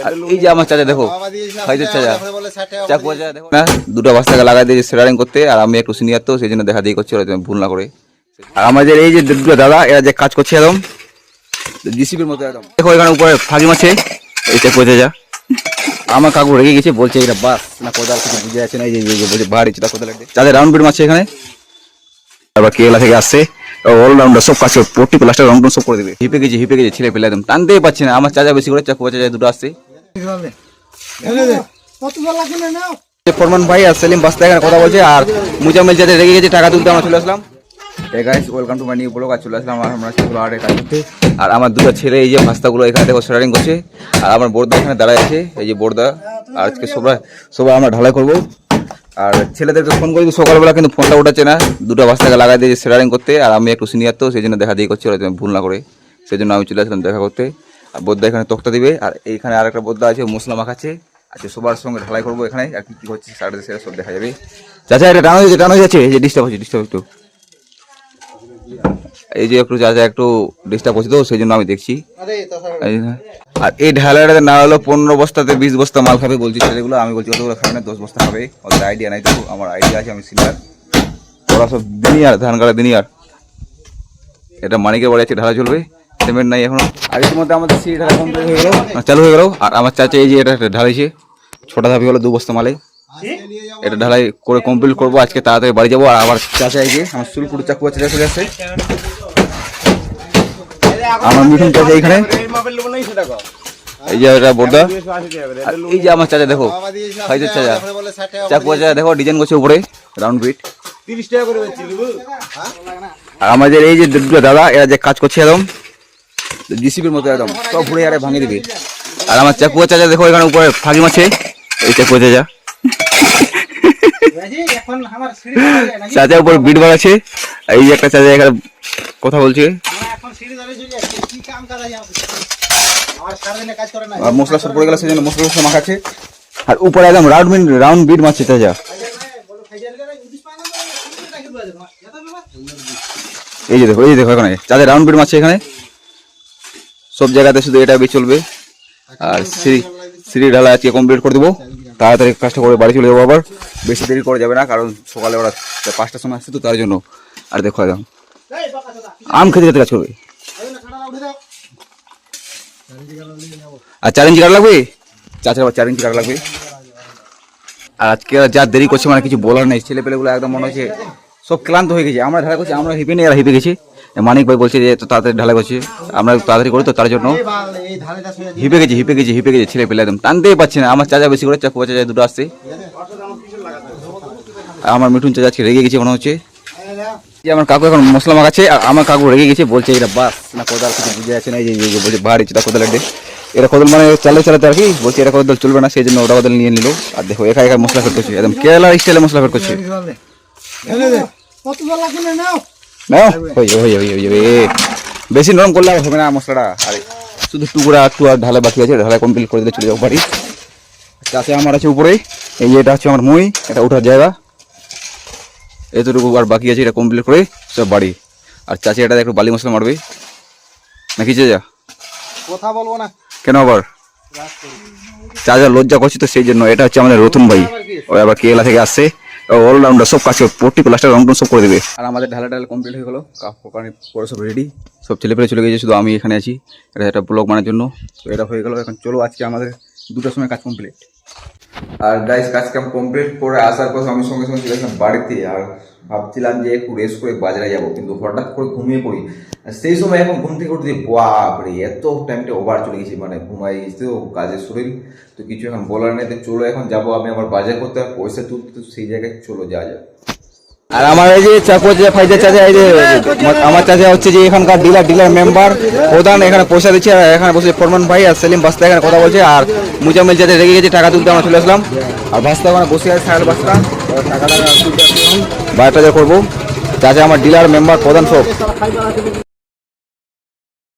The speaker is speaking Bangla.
আর এই যে আমার চাচা দেখো ভাইদের চাচা চাকু চাচা দেখো না, দুটো বাচ্চাকে লাগাই দিয়েছে সেলারিং করতে। আর আমি একটু সিনিয়র তো সেই জন্য দেখা দিয়ে করছি, ওরা ভুল না করে। আর আমাদের এই যে দুটো দাদা এরা যে কাজ করছে একদম জিসিবির মতো একদম। দেখো এখানে উপরে ফাঁকি মাছে এই চাকু চাচা। আমার কাকু রেগে গেছে, বলছে এটা বাস না কোদাল, কিছু বুঝে যাচ্ছে না। এই যে বলছে বাড়ি এটা কোদাল চাঁদের রাউন্ড বিট মারছে এখানে। আবার কেলা থেকে আসছে অলরাউন্ডার, সব কাছে প্রতি প্লাস্টার রাউন্ড সব করে দেবে। হিপে গেছে ছেলে পেলে একদম টানতেই পাচ্ছে না। আমার চাচা বেশি করে চাকু চাচা দুটো আসছে। ফরমান ভাই আর সেলিম বাস্তা এখানে কথা বলছে। আর মুজাম্মেল চাচা রেগে গেছে, টাকা তুলতে আমরা চলে আসলাম। এই guys welcome to my new blog. আর চলে আসলাম আমরা আর্টে কাজ করতে। আর আমার দুটো ছেলে এই যে ভাস্তাগুলো এখানে দেখো সেলারিং করছে। আর আমার বোর্দা এখানে দাঁড়ায় আছে, এই যে বোর্দা। আর আজকে সবাই আমরা ঢালাই করবো। আর ছেলেদেরকে ফোন করি সকালবেলা, কিন্তু ফোনটা উঠাচ্ছে না। দুটো বাচ্চাকে লাগাই দিয়েছে সেলারিং করতে। আর আমি একটু সিনিয়র তো সেই জন্য দেখা দিয়ে করছি, ওরা ভুল না করে। সেই জন্য আমি চলে আসলাম দেখা করতে। আর বোদ্দা এখানে তক্তা দিবে। আর এইখানে আর একটা বোদ্দা আছে মশলা মাখাচ্ছে। আজকে সবার সঙ্গে ঢালাই করবো এখানে। আর কি হচ্ছে সাড়ে সেটা সব দেখা যাবে। চাচা এটা টানো যাচ্ছে, এই যে ডিস্টার্ব একটু, এই যে একটু চাচা একটু ডিস্টার্ব হচ্ছে তো সেই জন্য আমি দেখছি। আর এই ঢালাইটা না হলো 15 বস্তাতে 20 বস্তা মাল খাবে বলছি ছেলেগুলো। আমি বলছি ওগুলো খাবে না, 10 বস্তা খাবে। ওদের আইডিয়া নাই তো, আমার আইডিয়া আছে, আমি সিনিয়র। ওরা সব দিনিয়ার ধান কাটা দিনিয়ার। এটা মানিকের বাড়ি আছে, ঢালা চলবে, সিমেন্ট নাই এখনো। আর এর মধ্যে আমাদের সিঁড়ি ঢালা কমপ্লিট হয়ে গেল, চালু হয়ে গেল। আর আমার চাচা এই যে এটা ঢালাইছে, ছোটা ধাপি হলো 2 বস্তা মালে। এটা ঢালাই করে কমপ্লিট করবো আজকে, তাড়াতাড়ি বাড়ি যাবো। আর আবার চাচা এই যে আমার চুলকুটি চাকু চাচা চলে আসছে। আমার মিঠুন চাচা এইখানে, এই যে এটা বোর্দা। এই যে আমার চাচা দেখো ভাইদের চাচা চাকু চাচা দেখো ডিজাইন করছে উপরে রাউন্ড বিট 30 টাকা করে বেচছি। আর আমাদের এই যে দুটো দাদা এরা যে কাজ করছে একদম জিসিবির মতো একদম, সব ঘুরে আরে ভাঙিয়ে দিবে। আর আমার চাকু চাচা দেখো এখানে উপরে ফাঁকি মাছে, এই চাকু চাচা চাচা উপরে বিট বাড়াচ্ছে। এই যে একটা চাচা এখানে কথা বলছে, মশলা সব পড়ে গেল সেই জন্য মশলা মাখাচ্ছে। আর উপরে একদম রাউন্ড বিট মারছে চাচা। এই যে দেখো এখানে চাচা রাউন্ড বিট মারছে এখানে সব জায়গাতে, শুধু এটা বেশ চলবে। আর সিঁড়ি ঢালা আজকে কমপ্লিট করে দেবো, তাড়াতাড়ি কাজটা করে বাড়ি চলে যাবো। আবার বেশি দেরি করা যাবে না, কারণ সকালে ওরা 5টার সময় আসছে তো তার জন্য। আর দেখো একদম আম খেতে যেতে কাজ করবে। আর 4 ইঞ্চি কাঠ লাগবে, চাচার আবার 4 ইঞ্চি কাঠ লাগবে। আর আজকে যা দেরি করছে মানে কিছু বলার নেই, ছেলে পেলেগুলো একদম মনে হচ্ছে সব ক্লান্ত হয়ে গেছে। আমরা ঢালাই করছি, আমরা হিপে নেই, এরা হিপে গেছি। মানিক ভাই বলছে যে তো তাড়াতাড়ি ঢালাই করছে, আমরা তাড়াতাড়ি করি তো তার জন্য হিপে গেছে ছেলে পেলে একদম টানতেই পারছে না। আমার চাচা বেশি করে চাকু চাচা দুটো আসছে। আমার মিঠুন চাচা আজকে রেগে গেছে মনে হচ্ছে। যে আমার কাকু এখন মশলা মাখাচ্ছে। আর আমার কাকু রেগে গেছে, বলছে এটা বাস না কোদাল, কিছু বুঝে যাচ্ছে না। এই যে বলছে বাড়ি এটা কোদাল আড্ডে, এটা কোদাল মানে চালাতে আর কি। বলছে এটা কোদাল চলবে না, সেই জন্য ওটা কোদাল নিয়ে নিল। আর দেখো একা মশলা ফের করছে, একদম কেরালা স্টাইলে মশলা ফের করছে। বেশি নরম করলে হবে না মশলাটা। আর শুধু টুকরা একটু আর ঢালাই বাকি আছে, ঢালাই কমপ্লিট করে দিলে চলে যাবো বাড়ি। চাষে আমার আছে উপরে, এই যে এটা হচ্ছে আমার মই, এটা ওঠার জায়গা। এতটুকু আর বাকি আছে, এটা কমপ্লিট করে সব বাড়ি। আর চাচি এটা একটু বালি মশলা মারবে নাকি চাচা? কথা বলবো না কেন আবার, চাচা লজ্জা করছি তো সেই জন্য। এটা হচ্ছে আমাদের রতন ভাই, ওই আবার কেলা থেকে আসছে, অলরাউন্ডার, সব কাজ প্রতি প্লাস্টার রাউন্ড সব করে দেবে। আর আমাদের ঢালা কমপ্লিট হয়ে গেলো, পরে সব রেডি, সব ছেলেপেলে চলে গেছে, শুধু আমি এখানে আছি এটা একটা ব্লগ বানার জন্য। তো এটা হয়ে গেল, এখন চলো আজকে আমাদের 2টার সময় কাজ কমপ্লিট। আর গাইস কাজ কাম কমপ্লিট করে আসার পর আমি সঙ্গে সঙ্গে চলে আসলাম বাড়িতে। আর ভাবছিলাম যে একটু রেস্ট করে বাজারে যাবো, কিন্তু হঠাৎ করে ঘুমিয়ে পড়ি। সেই সময় এখন ঘুম থেকে উঠতে বাপরে এত টাইমটা ওভার চলে গেছি, মানে ঘুমাই গেছি তো, কাজের শরীর তো কিছু এখন বলার নেই। তো চলো এখন যাবো আমি আবার বাজার করতে, আর পয়সা তুলতে, তো সেই জায়গায় চলো যা। আর আমার এই যে চাকু ফাইজা চাচা, এই যে আমার চাচা হচ্ছে যে এখানকার ডিলার মেম্বার প্রধান, এখানে পয়সা দিচ্ছে। আর এখানে বসে ফরমান ভাই আর সেলিম বাস্তা এখানে কথা বলছে। আর মুজাম্মেল চাচা রেগে গেছে, টাকা তুলতে আমরা চলে আসলাম। আর বাস্তা ওখানে বসে আছে, সাড়ে বাস্তা টাকা তুলতে বাজার করবো। চাচা আমার ডিলার মেম্বার প্রধান সব।